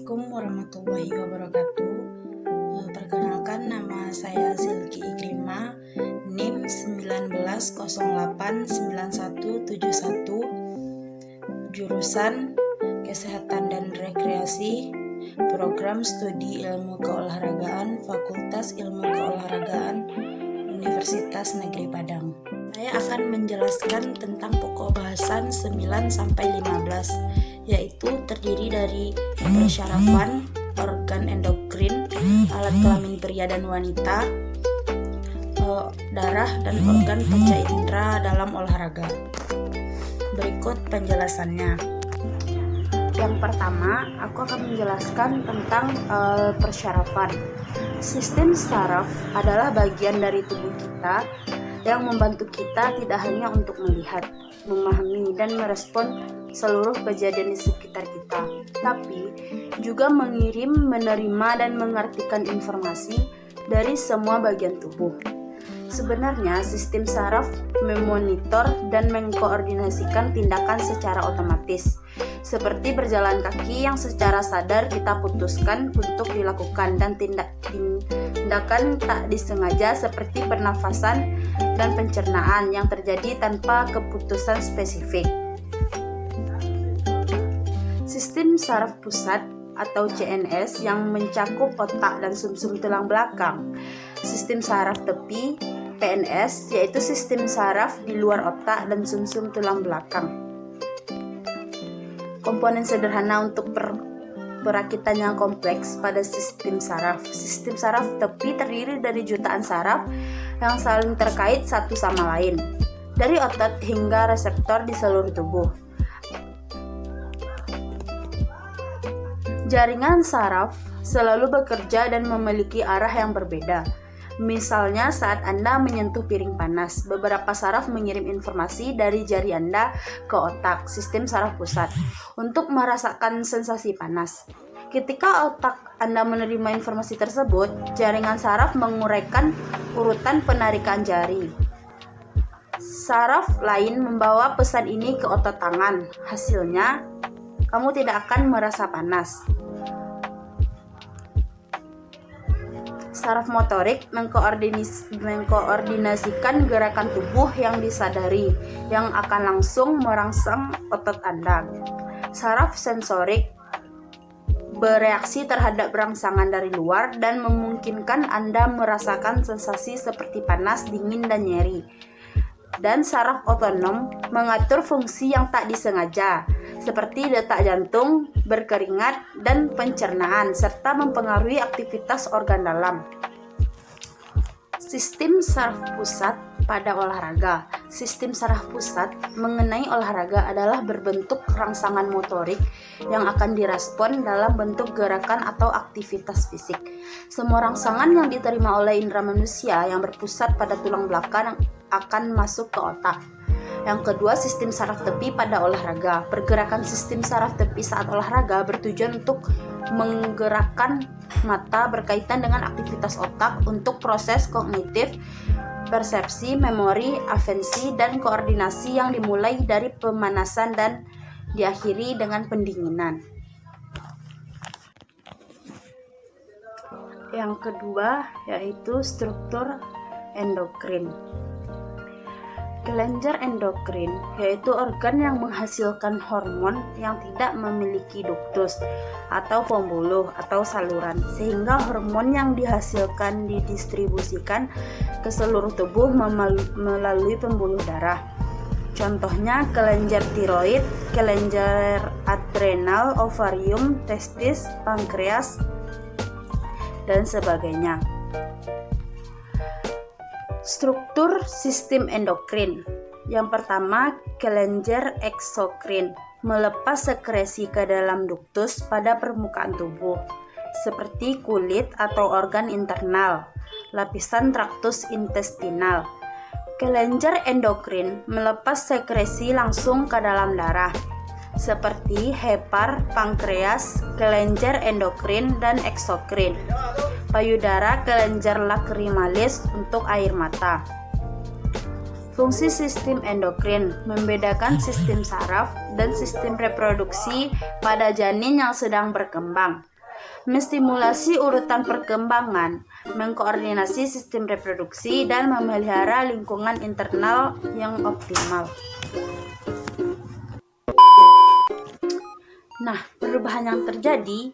Assalamualaikum warahmatullahi wabarakatuh. Perkenalkan, nama saya Zilki Ikrima, NIM 19089171, jurusan Kesehatan dan Rekreasi, Program Studi Ilmu Keolahragaan, Fakultas Ilmu Keolahragaan, Universitas Negeri Padang. Saya akan menjelaskan tentang pokok bahasan 9-15, yaitu terdiri dari persyarafan, organ endokrin, alat kelamin pria dan wanita, darah, dan organ panca indera dalam olahraga. Berikut penjelasannya. Yang pertama, aku akan menjelaskan tentang persyarafan. Sistem saraf adalah bagian dari tubuh kita yang membantu kita tidak hanya untuk melihat, memahami, dan merespon seluruh kejadian di sekitar kita, tapi juga mengirim, menerima, dan mengartikan informasi dari semua bagian tubuh. Sebenarnya, sistem saraf memonitor dan mengkoordinasikan tindakan secara otomatis, seperti berjalan kaki yang secara sadar kita putuskan untuk dilakukan, dan tindakan tak disengaja seperti pernafasan dan pencernaan yang terjadi tanpa keputusan spesifik. Sistem saraf pusat atau CNS yang mencakup otak dan sumsum tulang belakang. Sistem saraf tepi PNS yaitu sistem saraf di luar otak dan sumsum tulang belakang. Komponen sederhana untuk perakitan yang kompleks pada sistem saraf. Sistem saraf tepi terdiri dari jutaan saraf yang saling terkait satu sama lain, dari otot hingga reseptor di seluruh tubuh. Jaringan saraf selalu bekerja dan memiliki arah yang berbeda. Misalnya saat Anda menyentuh piring panas, beberapa saraf mengirim informasi dari jari Anda ke otak, sistem saraf pusat, untuk merasakan sensasi panas. Ketika otak Anda menerima informasi tersebut, jaringan saraf menguraikan urutan penarikan jari. Saraf lain membawa pesan ini ke otot tangan. Hasilnya, kamu tidak akan merasa panas. Saraf motorik mengkoordinasikan gerakan tubuh yang disadari, yang akan langsung merangsang otot Anda. Saraf sensorik bereaksi terhadap rangsangan dari luar dan memungkinkan Anda merasakan sensasi seperti panas, dingin, dan nyeri. Dan saraf otonom mengatur fungsi yang tak disengaja, seperti detak jantung, berkeringat, dan pencernaan, serta mempengaruhi aktivitas organ dalam. Sistem saraf pusat pada olahraga. Sistem saraf pusat mengenai olahraga adalah berbentuk rangsangan motorik yang akan direspon dalam bentuk gerakan atau aktivitas fisik. Semua rangsangan yang diterima oleh indera manusia yang berpusat pada tulang belakang akan masuk ke otak. Yang kedua, sistem saraf tepi pada olahraga. Pergerakan sistem saraf tepi saat olahraga bertujuan untuk menggerakkan mata berkaitan dengan aktivitas otak untuk proses kognitif, persepsi, memori, atensi, dan koordinasi yang dimulai dari pemanasan dan diakhiri dengan pendinginan. Yang kedua yaitu struktur endokrin. Kelenjar endokrin yaitu organ yang menghasilkan hormon yang tidak memiliki duktus atau pembuluh atau saluran, sehingga hormon yang dihasilkan didistribusikan ke seluruh tubuh melalui pembuluh darah. Contohnya kelenjar tiroid, kelenjar adrenal, ovarium, testis, pankreas, dan sebagainya. Struktur sistem endokrin. Yang pertama, kelenjar eksokrin melepas sekresi ke dalam duktus pada permukaan tubuh, seperti kulit atau organ internal, lapisan traktus intestinal. Kelenjar endokrin melepas sekresi langsung ke dalam darah, seperti hepar, pankreas, kelenjar endokrin, dan eksokrin. Payudara, kelenjar lakrimalis untuk air mata. Fungsi sistem endokrin membedakan sistem saraf dan sistem reproduksi pada janin yang sedang berkembang. menstimulasi urutan perkembangan, mengkoordinasi sistem reproduksi, dan memelihara lingkungan internal yang optimal. Nah, perubahan yang terjadi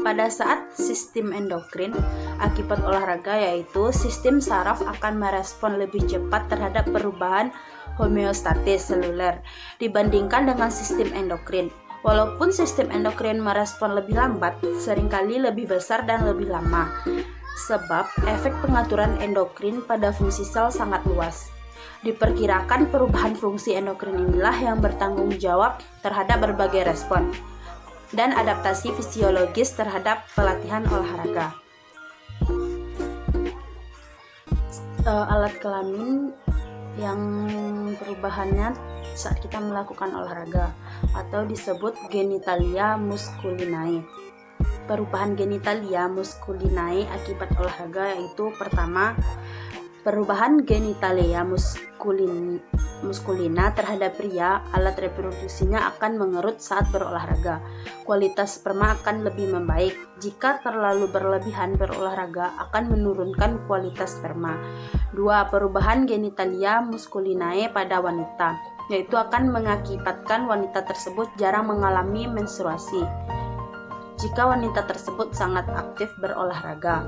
pada saat sistem endokrin akibat olahraga yaitu sistem saraf akan merespon lebih cepat terhadap perubahan homeostatis seluler dibandingkan dengan sistem endokrin. Walaupun sistem endokrin merespon lebih lambat, seringkali lebih besar dan lebih lama. Sebab efek pengaturan endokrin pada fungsi sel sangat luas. Diperkirakan perubahan fungsi endokrin inilah yang bertanggung jawab terhadap berbagai respon dan adaptasi fisiologis terhadap pelatihan olahraga. Alat kelamin yang perubahannya saat kita melakukan olahraga atau disebut genitalia musculinae. Perubahan genitalia musculinae akibat olahraga yaitu pertama, perubahan genitalia muskulina terhadap pria, alat reproduksinya akan mengerut saat berolahraga. Kualitas sperma akan lebih membaik. Jika terlalu berlebihan berolahraga akan menurunkan kualitas sperma. 2. Perubahan genitalia musculinae pada wanita, yaitu akan mengakibatkan wanita tersebut jarang mengalami menstruasi jika wanita tersebut sangat aktif berolahraga.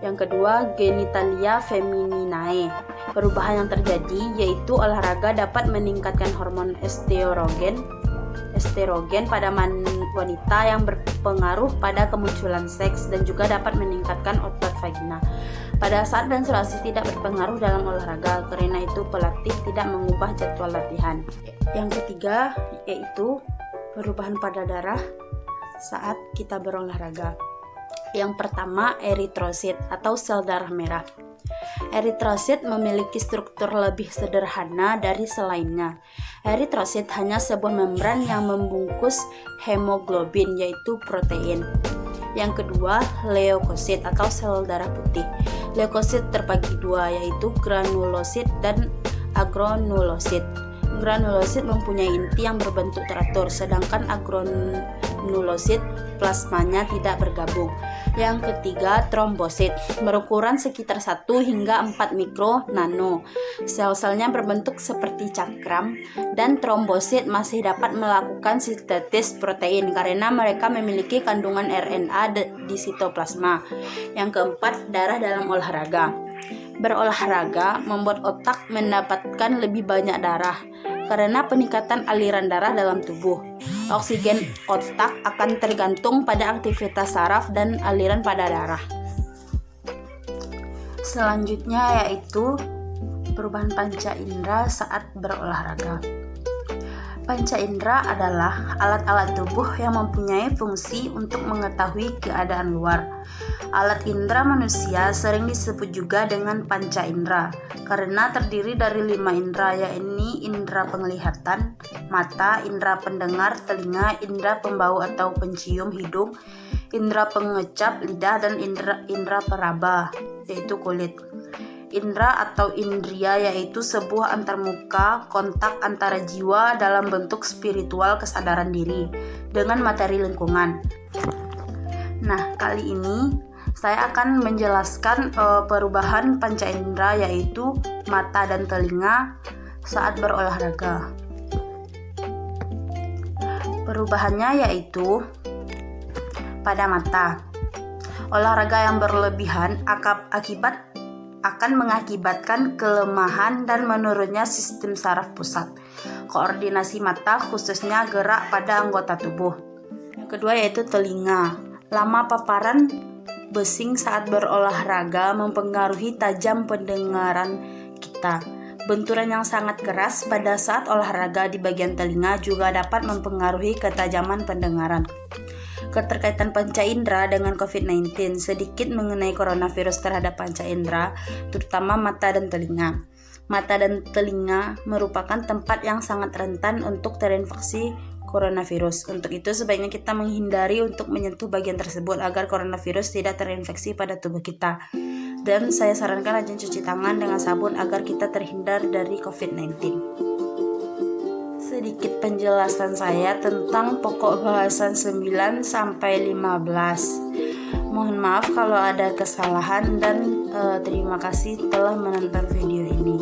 Yang kedua, genitalia femininae. Perubahan yang terjadi yaitu olahraga dapat meningkatkan hormon estrogen pada wanita yang berpengaruh pada kemunculan seks dan juga dapat meningkatkan otot vagina. Pada saat menstruasi tidak berpengaruh dalam olahraga, karena itu pelatih tidak mengubah jadwal latihan. Yang ketiga yaitu perubahan pada darah saat kita berolahraga. Yang pertama, eritrosit atau sel darah merah. Eritrosit memiliki struktur lebih sederhana dari sel lainnya. Eritrosit hanya sebuah membran yang membungkus hemoglobin, yaitu protein. Yang kedua, leukosit atau sel darah putih. Leukosit terbagi dua, yaitu granulosit dan agranulosit. Granulosit mempunyai inti yang berbentuk teratur, sedangkan agranulosit plasmanya tidak bergabung. Yang ketiga, trombosit berukuran sekitar 1 hingga 4 mikronano. Sel-selnya berbentuk seperti cakram, dan trombosit masih dapat melakukan sintesis protein karena mereka memiliki kandungan RNA di sitoplasma. Yang keempat, darah dalam olahraga. Berolahraga membuat otak mendapatkan lebih banyak darah karena peningkatan aliran darah dalam tubuh. Oksigen otak akan tergantung pada aktivitas saraf dan aliran pada darah. Selanjutnya yaitu perubahan panca indera saat berolahraga. Panca indera adalah alat-alat tubuh yang mempunyai fungsi untuk mengetahui keadaan luar. Alat indera manusia sering disebut juga dengan panca indera karena terdiri dari 5 indera, yaitu indera penglihatan, mata, indera pendengar, telinga, indera pembau atau pencium, hidung, indera pengecap, lidah, dan indera peraba, yaitu kulit. Indra atau indria yaitu sebuah antarmuka kontak antara jiwa dalam bentuk spiritual kesadaran diri dengan materi lingkungan. Nah, kali ini saya akan menjelaskan perubahan panca indera yaitu mata dan telinga saat berolahraga. Perubahannya yaitu pada mata. Olahraga yang berlebihan akan mengakibatkan kelemahan dan menurunnya sistem saraf pusat, koordinasi mata khususnya gerak pada anggota tubuh. Yang kedua yaitu telinga. Lama paparan bising saat berolahraga mempengaruhi tajam pendengaran kita. Benturan yang sangat keras pada saat olahraga di bagian telinga juga dapat mempengaruhi ketajaman pendengaran. Keterkaitan panca indera dengan COVID-19. Sedikit mengenai coronavirus terhadap panca indera, terutama mata dan telinga. Mata dan telinga merupakan tempat yang sangat rentan untuk terinfeksi coronavirus. Untuk itu sebaiknya kita menghindari untuk menyentuh bagian tersebut agar coronavirus tidak terinfeksi pada tubuh kita. Dan saya sarankan rajin cuci tangan dengan sabun agar kita terhindar dari COVID-19. Sedikit penjelasan saya tentang pokok bahasan 9 sampai 15. Mohon maaf kalau ada kesalahan dan terima kasih telah menonton video ini.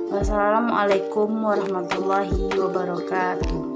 Wassalamualaikum warahmatullahi wabarakatuh.